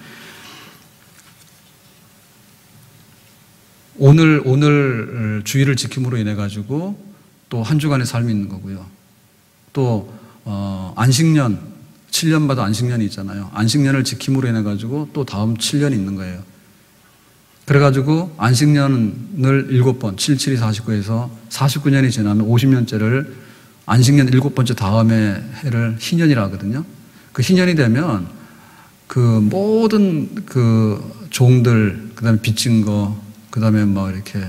오늘 주일을 지킴으로 인해 가지고 또 한 주간의 삶이 있는 거고요. 또 안식년 7년마다 안식년이 있잖아요. 안식년을 지킴으로 인해 가지고 또 다음 7년이 있는 거예요. 그래 가지고 안식년을 7번 7, 7이 49에서 49년이 지나면 50년째를 안식년 7번째 다음에 해를 희년이라 하거든요. 그 희년이 되면 그 모든 그 종들, 그 다음에 빚진 거, 그 다음에 뭐 이렇게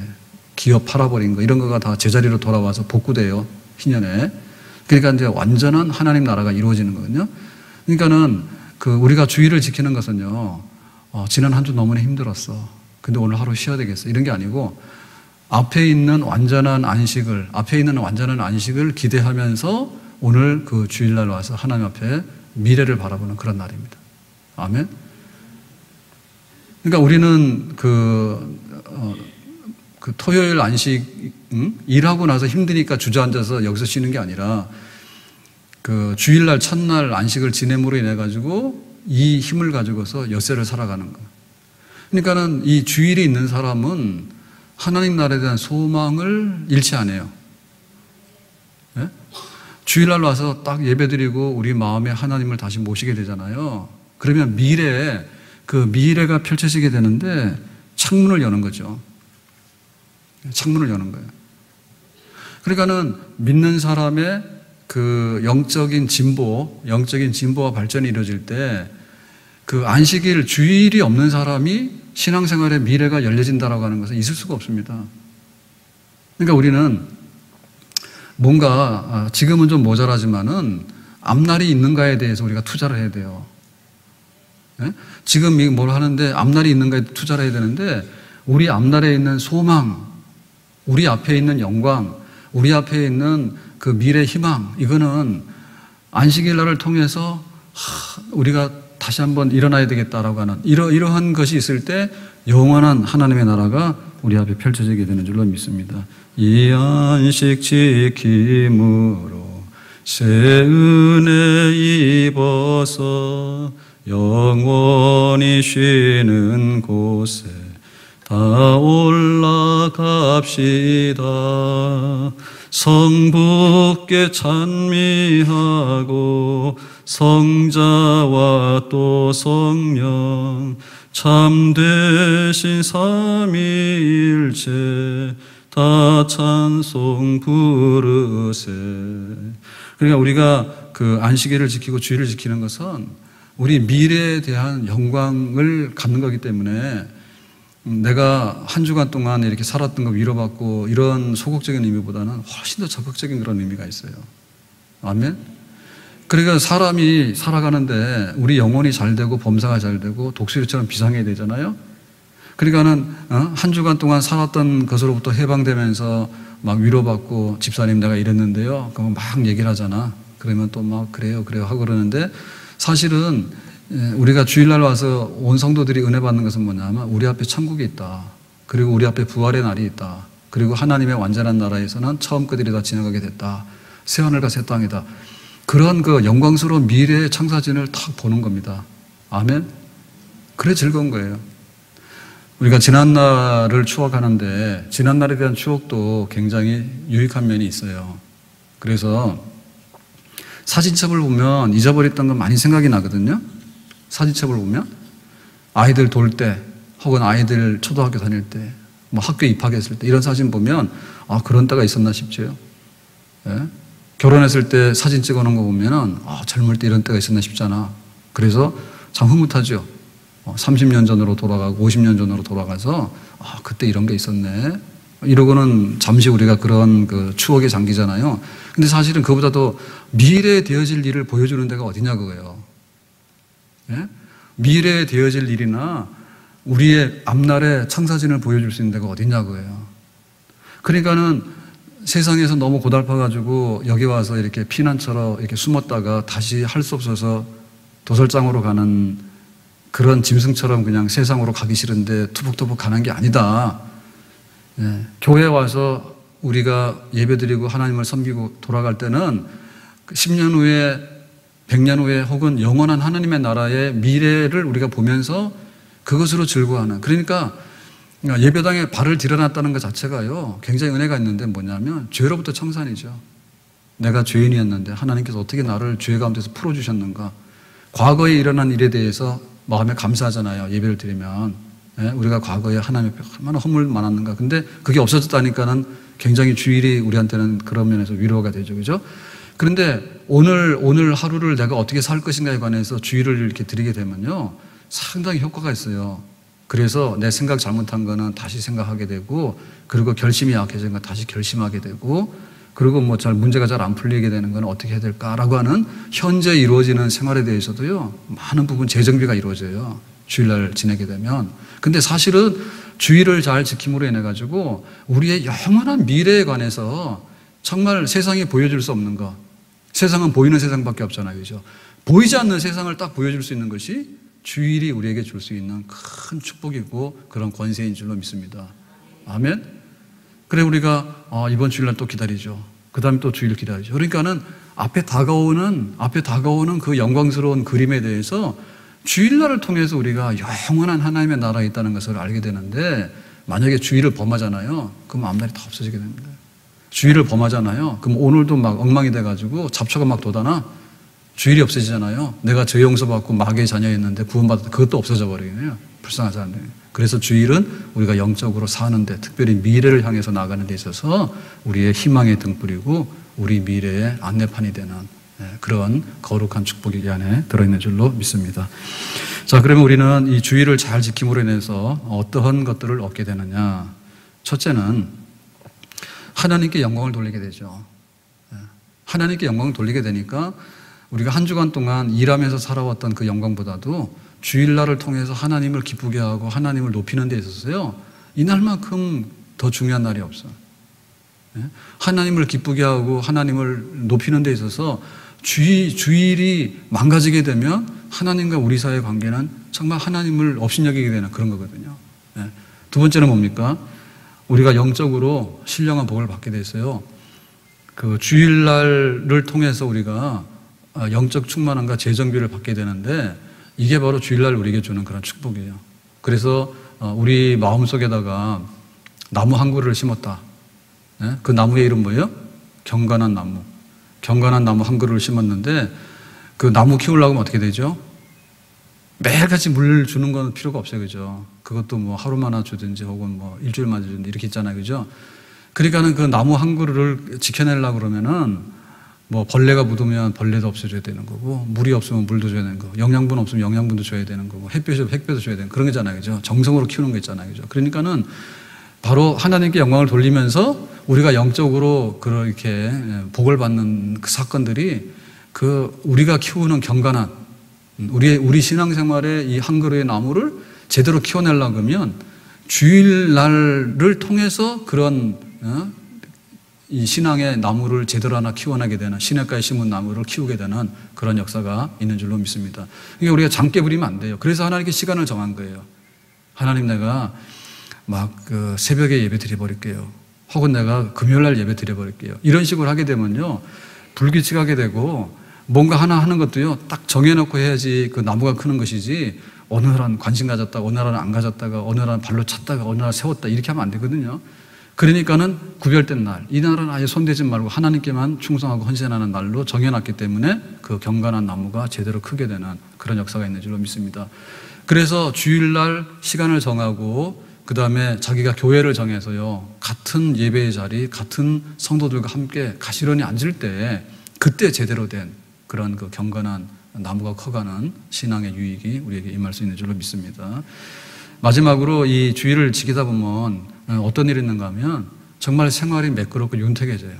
기업 팔아버린 거, 이런 거가 다 제자리로 돌아와서 복구돼요. 희년에. 그러니까 이제 완전한 하나님 나라가 이루어지는 거거든요. 그러니까는 그 우리가 주일을 지키는 것은요, 지난 한 주 너무나 힘들었어. 근데 오늘 하루 쉬어야 되겠어. 이런 게 아니고, 앞에 있는 완전한 안식을 기대하면서 오늘 그 주일날 와서 하나님 앞에 미래를 바라보는 그런 날입니다. 아멘? 그러니까 우리는 그 토요일 안식, 일하고 나서 힘드니까 주저앉아서 여기서 쉬는 게 아니라 그 주일날 첫날 안식을 지냄으로 인해 가지고 이 힘을 가지고서 엿새를 살아가는 거. 그러니까는 이 주일이 있는 사람은 하나님 나라에 대한 소망을 잃지 않아요. 예? 주일날 와서 딱 예배드리고 우리 마음에 하나님을 다시 모시게 되잖아요. 그러면 미래가 펼쳐지게 되는데 창문을 여는 거죠. 창문을 여는 거예요. 그러니까는 믿는 사람의 그 영적인 진보와 발전이 이루어질 때 그 안식일, 주일이 없는 사람이 신앙생활의 미래가 열려진다라고 하는 것은 있을 수가 없습니다. 그러니까 우리는 뭔가 지금은 좀 모자라지만은 앞날이 있는가에 대해서 우리가 투자를 해야 돼요. 네? 지금 뭘 하는데 앞날이 있는가에 투자를 해야 되는데 우리 앞날에 있는 소망, 우리 앞에 있는 영광, 우리 앞에 있는 그 미래 희망, 이거는 안식일 날을 통해서 우리가 다시 한번 일어나야 되겠다라고 하는 이러한 것이 있을 때 영원한 하나님의 나라가 우리 앞에 펼쳐지게 되는 줄로 믿습니다. 이 안식 지킴으로 새 은혜 입어서 영원히 쉬는 곳에 다 올라갑시다. 성부께 찬미하고 성자와 또 성령 참되신 삼위일체 다 찬송 부르세. 그러니까 우리가 그 안식일을 지키고 주일을 지키는 것은 우리 미래에 대한 영광을 갖는 거기 때문에 내가 한 주간 동안 이렇게 살았던 거 위로받고 이런 소극적인 의미보다는 훨씬 더 적극적인 그런 의미가 있어요. 아멘? 그러니까 사람이 살아가는데 우리 영혼이 잘 되고 범사가 잘 되고 독수리처럼 비상해야 되잖아요. 그러니까는 한 주간 동안 살았던 것으로부터 해방되면서 막 위로받고 집사님 내가 이랬는데요. 그러면 막 얘기를 하잖아. 그러면 또 막 그래요 하고 그러는데 사실은 우리가 주일날 와서 온 성도들이 은혜 받는 것은 뭐냐면 우리 앞에 천국이 있다. 그리고 우리 앞에 부활의 날이 있다. 그리고 하나님의 완전한 나라에서는 처음 것들이 다 지나가게 됐다. 새하늘과 새 땅이다. 그런 그 영광스러운 미래의 청사진을 탁 보는 겁니다. 아멘? 그래 즐거운 거예요. 우리가 지난날을 추억하는데 지난날에 대한 추억도 굉장히 유익한 면이 있어요. 그래서 사진첩을 보면 잊어버렸던 건 많이 생각이 나거든요. 사진첩을 보면 아이들 돌 때 혹은 아이들 초등학교 다닐 때 뭐 학교 입학했을 때 이런 사진 보면 아 그런 때가 있었나 싶죠. 예? 결혼했을 때 사진 찍어놓은 거 보면은 아 젊을 때 이런 때가 있었나 싶잖아. 그래서 참 흐뭇하죠. 30년 전으로 돌아가고 50년 전으로 돌아가서 아 그때 이런 게 있었네 이러고는 잠시 우리가 그런 그 추억에 잠기잖아요. 근데 사실은 그보다도 미래에 되어질 일을 보여주는 데가 어디냐 그거예요. 예? 미래에 되어질 일이나 우리의 앞날의 청사진을 보여줄 수 있는 데가 어디냐 그거예요. 그러니까는 세상에서 너무 고달파가지고 여기 와서 이렇게 피난처로 이렇게 숨었다가 다시 할 수 없어서 도살장으로 가는 그런 짐승처럼 그냥 세상으로 가기 싫은데 투벅투벅 가는 게 아니다. 예. 교회 와서 우리가 예배드리고 하나님을 섬기고 돌아갈 때는 10년 후에 100년 후에 혹은 영원한 하나님의 나라의 미래를 우리가 보면서 그것으로 즐거워하는 그러니까 예배당에 발을 들여놨다는 것 자체가요 굉장히 은혜가 있는데 뭐냐면 죄로부터 청산이죠. 내가 죄인이었는데 하나님께서 어떻게 나를 죄 가운데서 풀어주셨는가. 과거에 일어난 일에 대해서 마음에 감사하잖아요. 예배를 드리면 우리가 과거에 하나님 앞에 얼마나 허물 많았는가. 근데 그게 없어졌다니까는 굉장히 주일이 우리한테는 그런 면에서 위로가 되죠. 그죠? 그런데 오늘 하루를 내가 어떻게 살 것인가에 관해서 주일을 이렇게 드리게 되면요 상당히 효과가 있어요. 그래서 내 생각 잘못한 거는 다시 생각하게 되고 그리고 결심이 약해진 건 다시 결심하게 되고 그리고 뭐 문제가 잘 안 풀리게 되는 건 어떻게 해야 될까라고 하는 현재 이루어지는 생활에 대해서도요 많은 부분 재정비가 이루어져요. 주일날 지내게 되면. 근데 사실은 주일을 잘 지킴으로 인해 가지고 우리의 영원한 미래에 관해서 정말 세상이 보여줄 수 없는 것. 세상은 보이는 세상밖에 없잖아요. 그죠? 보이지 않는 세상을 딱 보여줄 수 있는 것이 주일이 우리에게 줄 수 있는 큰 축복이고 그런 권세인 줄로 믿습니다. 아멘? 그래 우리가 이번 주일날 또 기다리죠. 그 다음에 또 주일 기다리죠. 그러니까는 앞에 다가오는 그 영광스러운 그림에 대해서 주일날을 통해서 우리가 영원한 하나님의 나라에 있다는 것을 알게 되는데 만약에 주일을 범하잖아요. 그럼 앞날이 다 없어지게 됩니다. 주일을 범하잖아요. 그럼 오늘도 막 엉망이 돼가지고 잡초가 막 돋아나 주일이 없어지잖아요. 내가 죄 용서받고 마귀의 자녀였는데 구원받았다. 그것도 없어져 버리겠네요. 불쌍하잖아요. 그래서 주일은 우리가 영적으로 사는데 특별히 미래를 향해서 나가는 데 있어서 우리의 희망의 등불이고 우리 미래의 안내판이 되는 그런 거룩한 축복이 이 안에 들어있는 줄로 믿습니다. 자, 그러면 우리는 이 주일을 잘 지킴으로 인해서 어떠한 것들을 얻게 되느냐. 첫째는 하나님께 영광을 돌리게 되죠. 하나님께 영광을 돌리게 되니까 우리가 한 주간 동안 일하면서 살아왔던 그 영광보다도 주일날을 통해서 하나님을 기쁘게 하고 하나님을 높이는 데 있어서요 이날만큼 더 중요한 날이 없어요. 하나님을 기쁘게 하고 하나님을 높이는 데 있어서 주일이 망가지게 되면 하나님과 우리 사이의 관계는 정말 하나님을 업신여기게 되는 그런 거거든요. 두 번째는 뭡니까? 우리가 영적으로 신령한 복을 받게 됐어요. 그 주일날을 통해서 우리가 영적 충만함과 재정비를 받게 되는데 이게 바로 주일날 우리에게 주는 그런 축복이에요. 그래서 우리 마음속에다가 나무 한 그루를 심었다. 그 나무의 이름 뭐예요? 경건한 나무. 경건한 나무 한 그루를 심었는데 그 나무 키우려고 하면 어떻게 되죠? 매일같이 물 주는 건 필요가 없어요. 그죠? 그것도 뭐 하루마나 주든지 혹은 뭐 일주일마다 주든지 이렇게 있잖아요. 그죠? 그러니까는 그 나무 한 그루를 지켜내려고 그러면은 뭐 벌레가 묻으면 벌레도 없애줘야 되는 거고 물이 없으면 물도 줘야 되는 거고 영양분 없으면 영양분도 줘야 되는 거고 햇볕도 줘야 되는 그런 거잖아요. 그죠? 정성으로 키우는 거 있잖아요. 그죠? 그러니까는 바로 하나님께 영광을 돌리면서 우리가 영적으로 그렇게 복을 받는 그 사건들이 그 우리가 키우는 경건한 우리 신앙생활의 이 한 그루의 나무를 제대로 키워내려고 하면 주일날을 통해서 그런 이 신앙의 나무를 제대로 하나 키워나게 되는, 시냇가에 심은 나무를 키우게 되는 그런 역사가 있는 줄로 믿습니다. 그러니까 우리가 장깨 부리면 안 돼요. 그래서 하나님께 시간을 정한 거예요. 하나님, 내가 막 새벽에 예배 드려버릴게요. 혹은 내가 금요일날 예배 드려버릴게요. 이런 식으로 하게 되면요, 불규칙하게 되고, 뭔가 하나 하는 것도요, 딱 정해놓고 해야지 그 나무가 크는 것이지, 어느 날은 관심 가졌다가, 어느 날은 안 가졌다가, 어느 날은 발로 찼다가, 어느 날 세웠다, 이렇게 하면 안 되거든요. 그러니까는 구별된 날, 이 날은 아예 손대지 말고 하나님께만 충성하고 헌신하는 날로 정해놨기 때문에 그 경건한 나무가 제대로 크게 되는 그런 역사가 있는 줄로 믿습니다. 그래서 주일날 시간을 정하고, 그 다음에 자기가 교회를 정해서요, 같은 예배의 자리, 같은 성도들과 함께 가시런히 앉을 때, 그때 제대로 된 그런 그 경건한 나무가 커가는 신앙의 유익이 우리에게 임할 수 있는 줄로 믿습니다. 마지막으로 이 주일을 지키다 보면 어떤 일이 있는가 하면 정말 생활이 매끄럽고 윤택해져요.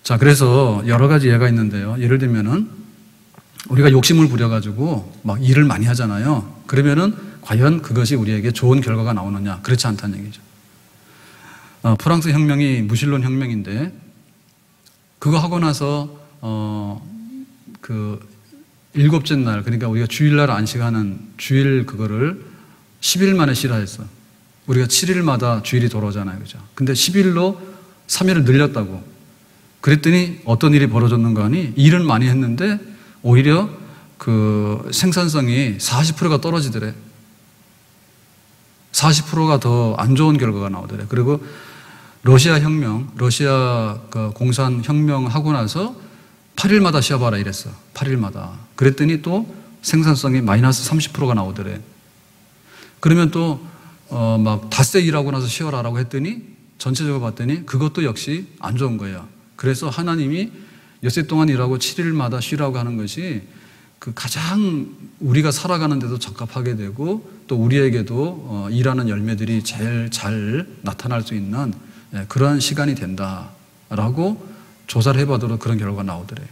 자, 그래서 여러 가지 예가 있는데요. 예를 들면은 우리가 욕심을 부려가지고 막 일을 많이 하잖아요. 그러면은 과연 그것이 우리에게 좋은 결과가 나오느냐? 그렇지 않다는 얘기죠. 프랑스 혁명이 무신론 혁명인데, 그거 하고 나서 그 일곱째 날, 그러니까 우리가 주일날 안식하는 주일, 그거를 10일 만에 실화했어. 우리가 7일마다 주일이 돌아오잖아요, 그죠? 근데 10일로 3일을 늘렸다고. 그랬더니 어떤 일이 벌어졌는가 하니, 일은 많이 했는데 오히려 그 생산성이 40%가 떨어지더래. 40%가 더 안 좋은 결과가 나오더래. 그리고 러시아 혁명, 러시아 그 공산 혁명 하고 나서 8일마다 쉬어봐라 이랬어. 8일마다. 그랬더니 또 생산성이 마이너스 30%가 나오더래. 그러면 또 막 닷새 일하고 나서 쉬어라라고 했더니 전체적으로 봤더니 그것도 역시 안 좋은 거예요. 그래서 하나님이 엿새 동안 일하고 7일마다 쉬라고 하는 것이 그 가장 우리가 살아가는 데도 적합하게 되고, 또 우리에게도 일하는 열매들이 제일 잘 나타날 수 있는 그런 시간이 된다라고 조사를 해봐도 그런 결과가 나오더래요.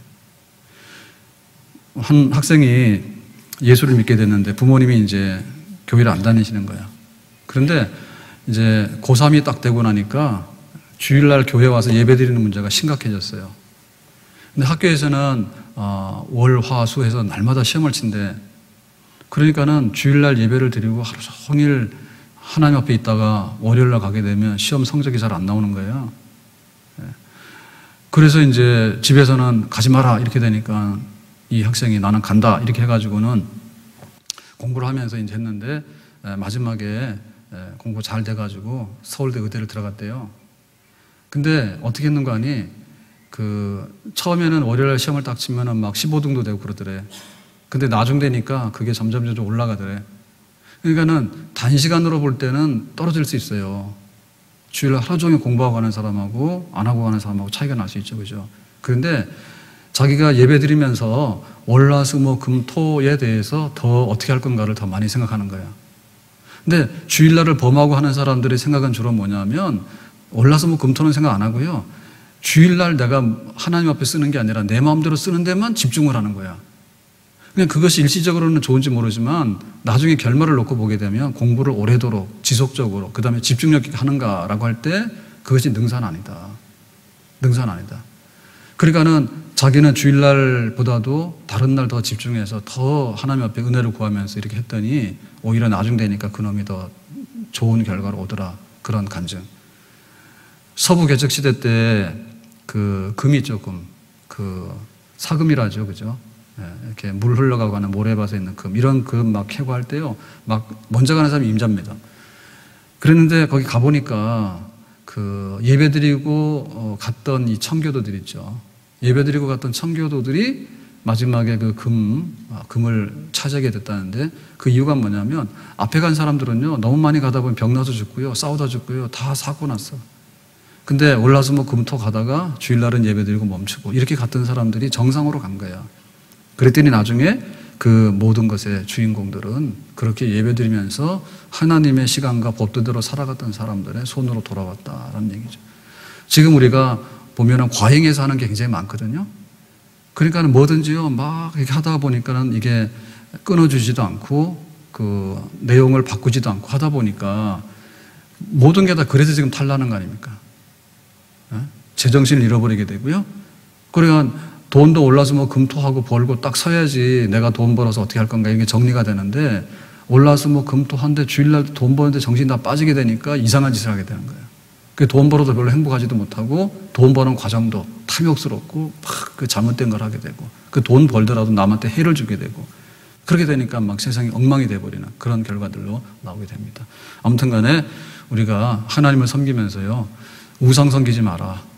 한 학생이 예수를 믿게 됐는데 부모님이 이제 교회를 안 다니시는 거야. 그런데 이제 고3이 딱 되고 나니까 주일날 교회 와서 예배 드리는 문제가 심각해졌어요. 근데 학교에서는 월, 화, 수 해서 날마다 시험을 친대. 그러니까는 주일날 예배를 드리고 하루 종일 하나님 앞에 있다가 월요일날 가게 되면 시험 성적이 잘 안 나오는 거예요. 그래서 이제 집에서는 가지 마라 이렇게 되니까 이 학생이 나는 간다 이렇게 해가지고는 공부를 하면서 이제 했는데, 마지막에 공부 잘 돼가지고 서울대 의대를 들어갔대요. 근데 어떻게 했는가 하니, 처음에는 월요일 시험을 딱 치면은 막 15등도 되고 그러더래. 근데 나중 되니까 그게 점점 올라가더래. 그러니까는 단시간으로 볼 때는 떨어질 수 있어요. 주일날 하루 종일 공부하고 가는 사람하고 안 하고 가는 사람하고 차이가 날 수 있죠, 그죠? 그런데 자기가 예배 드리면서 월, 화, 수, 목, 금, 토에 대해서 더 어떻게 할 건가를 더 많이 생각하는 거야. 근데 주일날을 범하고 하는 사람들의 생각은 주로 뭐냐면, 월, 화, 수, 목, 금, 토는 생각 안 하고요. 주일날 내가 하나님 앞에 쓰는 게 아니라 내 마음대로 쓰는 데만 집중을 하는 거야. 그냥 그것이 일시적으로는 좋은지 모르지만 나중에 결말을 놓고 보게 되면 공부를 오래도록 지속적으로 그 다음에 집중력 있게 하는가라고 할 때 그것이 능사는 아니다. 능사는 아니다. 그러니까는 자기는 주일날보다도 다른 날 더 집중해서 더 하나님 앞에 은혜를 구하면서 이렇게 했더니 오히려 나중 되니까 그놈이 더 좋은 결과로 오더라. 그런 간증. 서부 개척 시대 때 그 금이 조금 사금이라죠, 그죠? 이렇게 물 흘러가고 하는 모래밭에 있는 금, 이런 금 막 캐고 할 때요, 막 먼저 가는 사람이 임자입니다. 그랬는데 거기 가보니까 예배드리고 갔던 이 청교도들 있죠. 예배드리고 갔던 청교도들이 마지막에 금을 차지하게 됐다는데, 그 이유가 뭐냐면 앞에 간 사람들은요, 너무 많이 가다 보면 병나서 죽고요, 싸우다 죽고요, 다 사고 났어. 근데 올라서 금토 가다가 주일날은 예배드리고 멈추고 이렇게 갔던 사람들이 정상으로 간 거야. 그랬더니 나중에 그 모든 것의 주인공들은 그렇게 예배드리면서 하나님의 시간과 법도대로 살아갔던 사람들의 손으로 돌아왔다라는 얘기죠. 지금 우리가 보면은 과잉해서 하는 게 굉장히 많거든요. 그러니까 뭐든지요, 막 이렇게 하다 보니까는 이게 끊어주지도 않고 그 내용을 바꾸지도 않고 하다 보니까 모든 게 다 그래서 지금 탈나는 거 아닙니까? 제정신을 잃어버리게 되고요. 그러니까 돈도 올라서 뭐 금토하고 벌고 딱 서야지 내가 돈 벌어서 어떻게 할 건가 이게 정리가 되는데 올라서 뭐 금토한데 주일날 돈 버는데 정신이 다 빠지게 되니까 이상한 짓을 하게 되는 거예요. 그 돈 벌어도 별로 행복하지도 못하고 돈 버는 과정도 탐욕스럽고 막 그 잘못된 걸 하게 되고 그 돈 벌더라도 남한테 해를 주게 되고 그렇게 되니까 막 세상이 엉망이 돼버리는 그런 결과들로 나오게 됩니다. 아무튼 간에 우리가 하나님을 섬기면서요 우상 섬기지 마라.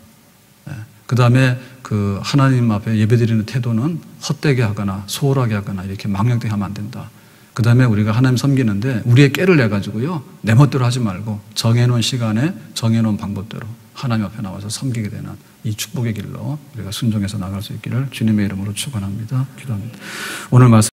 그 다음에 그 하나님 앞에 예배드리는 태도는 헛되게 하거나 소홀하게 하거나 이렇게 망령되게 하면 안 된다. 그 다음에 우리가 하나님 섬기는데 우리의 깨를 내가지고요 내 멋대로 하지 말고 정해놓은 시간에 정해놓은 방법대로 하나님 앞에 나와서 섬기게 되는 이 축복의 길로 우리가 순종해서 나갈 수 있기를 주님의 이름으로 축원합니다. 기도합니다. 오늘 말씀